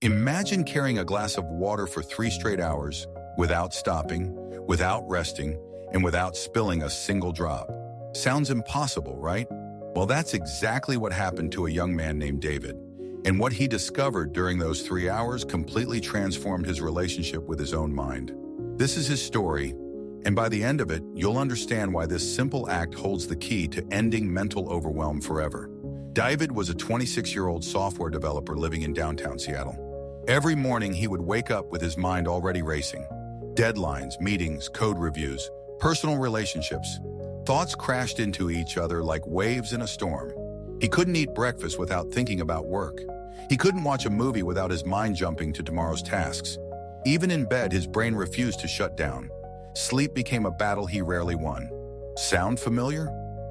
Imagine carrying a glass of water for 3 straight hours without stopping, without resting, and without spilling a single drop. Sounds impossible, right? Well, that's exactly what happened to a young man named David. And what he discovered during those 3 hours completely transformed his relationship with his own mind. This is his story, and by the end of it, you'll understand why this simple act holds the key to ending mental overwhelm forever. David was a 26-year-old software developer living in downtown Seattle. Every morning, he would wake up with his mind already racing. Deadlines, meetings, code reviews, personal relationships. Thoughts crashed into each other like waves in a storm. He couldn't eat breakfast without thinking about work. He couldn't watch a movie without his mind jumping to tomorrow's tasks. Even in bed, his brain refused to shut down. Sleep became a battle he rarely won. Sound familiar?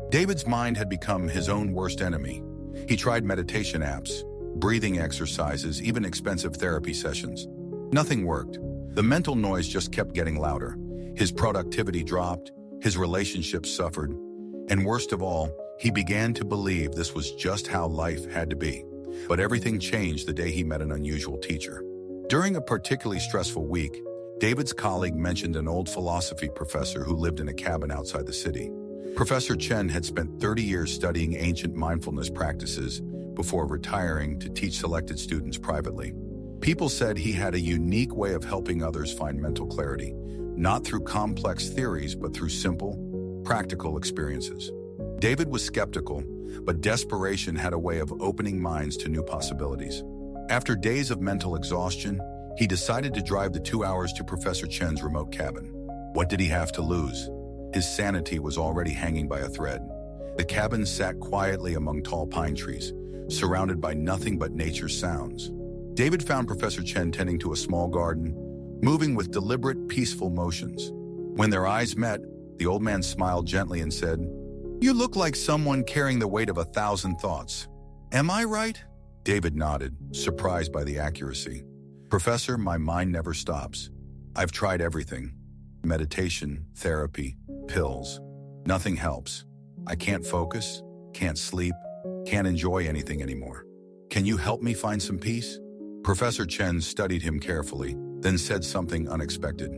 David's mind had become his own worst enemy. He tried meditation apps, breathing exercises, even expensive therapy sessions. Nothing worked. The mental noise just kept getting louder. His productivity dropped, his relationships suffered, and worst of all, he began to believe this was just how life had to be. But everything changed the day he met an unusual teacher. During a particularly stressful week, David's colleague mentioned an old philosophy professor who lived in a cabin outside the city. Professor Chen had spent 30 years studying ancient mindfulness practices before retiring to teach selected students privately. People said he had a unique way of helping others find mental clarity, not through complex theories, but through simple, practical experiences. David was skeptical, but desperation had a way of opening minds to new possibilities. After days of mental exhaustion, he decided to drive the 2 hours to Professor Chen's remote cabin. What did he have to lose? His sanity was already hanging by a thread. The cabin sat quietly among tall pine trees, surrounded by nothing but nature's sounds. David found Professor Chen tending to a small garden, moving with deliberate, peaceful motions. When their eyes met, the old man smiled gently and said, "You look like someone carrying the weight of 1,000 thoughts. Am I right?" David nodded, surprised by the accuracy. "Professor, my mind never stops. I've tried everything. Meditation, therapy, pills. Nothing helps. I can't focus, can't sleep, can't enjoy anything anymore. Can you help me find some peace?" Professor Chen studied him carefully, then said something unexpected.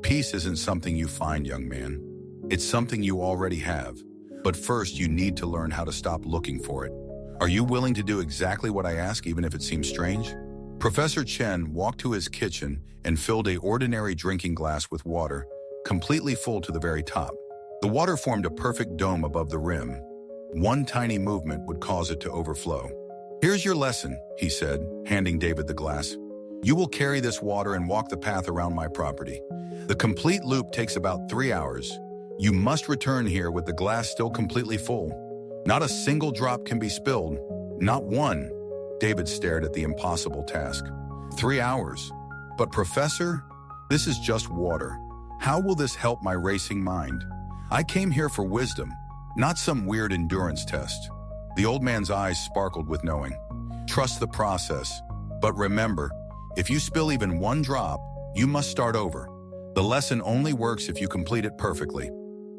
"Peace isn't something you find, young man. It's something you already have. But first, you need to learn how to stop looking for it. Are you willing to do exactly what I ask, even if it seems strange?" Professor Chen walked to his kitchen and filled an ordinary drinking glass with water, completely full to the very top. The water formed a perfect dome above the rim. One tiny movement would cause it to overflow. "Here's your lesson," he said, handing David the glass. "You will carry this water and walk the path around my property. The complete loop takes about 3 hours. You must return here with the glass still completely full. Not a single drop can be spilled. Not one." David stared at the impossible task. 3 hours. "But Professor, this is just water. How will this help my racing mind? I came here for wisdom, not some weird endurance test." The old man's eyes sparkled with knowing. "Trust the process. But remember, if you spill even one drop, you must start over. The lesson only works if you complete it perfectly."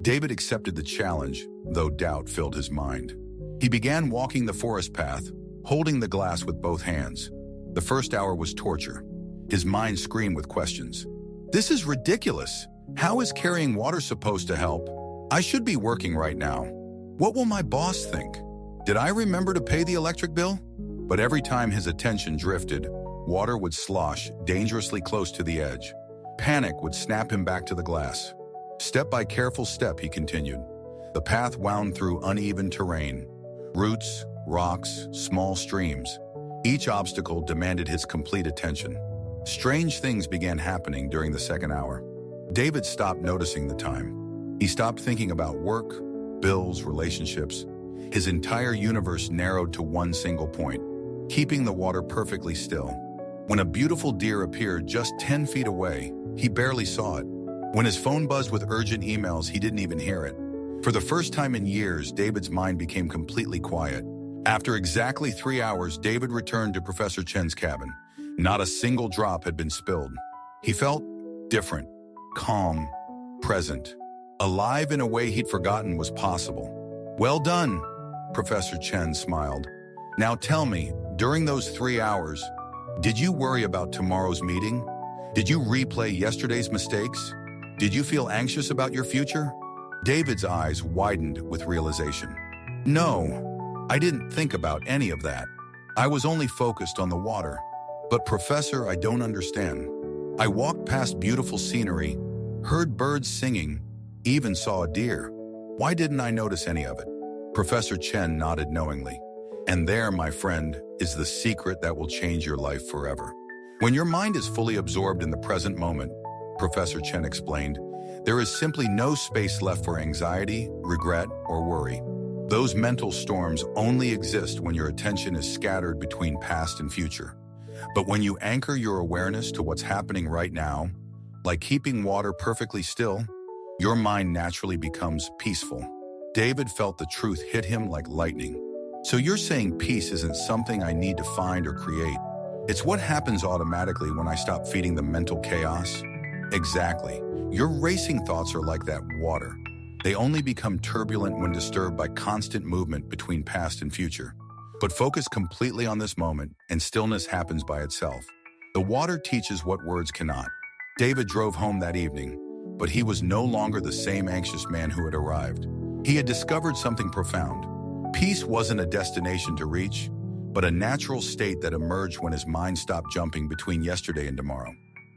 David accepted the challenge, though doubt filled his mind. He began walking the forest path, holding the glass with both hands. The first hour was torture. His mind screamed with questions. "This is ridiculous. How is carrying water supposed to help? I should be working right now. What will my boss think? Did I remember to pay the electric bill?" But every time his attention drifted, water would slosh dangerously close to the edge. Panic would snap him back to the glass. Step by careful step, he continued. The path wound through uneven terrain. Roots, rocks, small streams. Each obstacle demanded his complete attention. Strange things began happening during the second hour. David stopped noticing the time. He stopped thinking about work, bills, relationships. His entire universe narrowed to one single point, keeping the water perfectly still. When a beautiful deer appeared just 10 feet away, he barely saw it. When his phone buzzed with urgent emails, he didn't even hear it. For the first time in years, David's mind became completely quiet. After exactly 3 hours, David returned to Professor Chen's cabin. Not a single drop had been spilled. He felt different, calm, present, alive in a way he'd forgotten was possible. "Well done," Professor Chen smiled. "Now tell me, during those 3 hours, Did you worry about tomorrow's meeting? Did you replay yesterday's mistakes? Did you feel anxious about your future? David's eyes widened with realization. No, I didn't think about any of that. I was only focused on the water. But Professor, I don't understand. I walked past beautiful scenery, heard birds singing, even saw a deer. Why didn't I notice any of it? Professor Chen nodded knowingly. And there, my friend, is the secret that will change your life forever. When your mind is fully absorbed in the present moment, Professor Chen explained, there is simply no space left for anxiety, regret, or worry. Those mental storms only exist when your attention is scattered between past and future. But when you anchor your awareness to what's happening right now, like keeping water perfectly still, your mind naturally becomes peaceful. David felt the truth hit him like lightning. So you're saying peace isn't something I need to find or create. It's what happens automatically when I stop feeding the mental chaos? Exactly. Your racing thoughts are like that water. They only become turbulent when disturbed by constant movement between past and future. But focus completely on this moment, and stillness happens by itself. The water teaches what words cannot. David drove home that evening, but he was no longer the same anxious man who had arrived. He had discovered something profound. Peace wasn't a destination to reach, but a natural state that emerged when his mind stopped jumping between yesterday and tomorrow.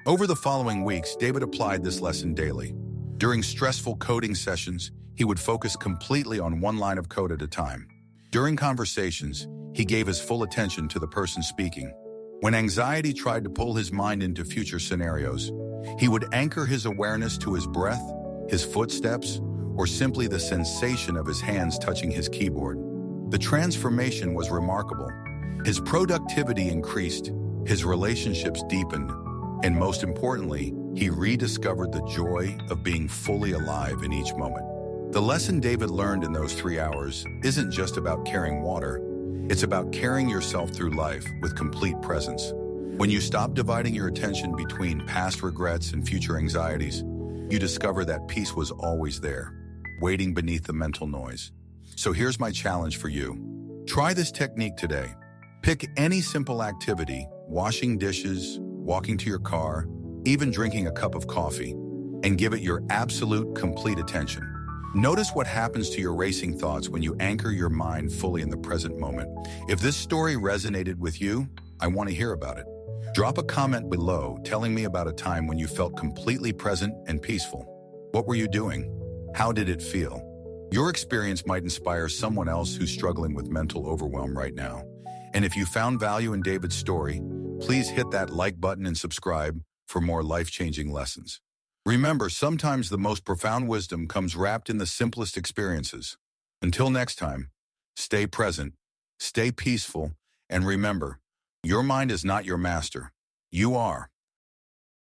Over the following weeks, David applied this lesson daily. During stressful coding sessions, he would focus completely on one line of code at a time. During conversations, he gave his full attention to the person speaking. When anxiety tried to pull his mind into future scenarios, he would anchor his awareness to his breath, his footsteps, or simply the sensation of his hands touching his keyboard. The transformation was remarkable. His productivity increased, his relationships deepened, and most importantly, he rediscovered the joy of being fully alive in each moment. The lesson David learned in those 3 hours isn't just about carrying water. It's about carrying yourself through life with complete presence. When you stop dividing your attention between past regrets and future anxieties, you discover that peace was always there, waiting beneath the mental noise. So here's my challenge for you. Try this technique today. Pick any simple activity, washing dishes, walking to your car, even drinking a cup of coffee, and give it your absolute, complete attention. Notice what happens to your racing thoughts when you anchor your mind fully in the present moment. If this story resonated with you, I want to hear about it. Drop a comment below telling me about a time when you felt completely present and peaceful. What were you doing? How did it feel? Your experience might inspire someone else who's struggling with mental overwhelm right now. And if you found value in David's story, please hit that like button and subscribe for more life-changing lessons. Remember, sometimes the most profound wisdom comes wrapped in the simplest experiences. Until next time, stay present, stay peaceful, and remember, your mind is not your master. You are.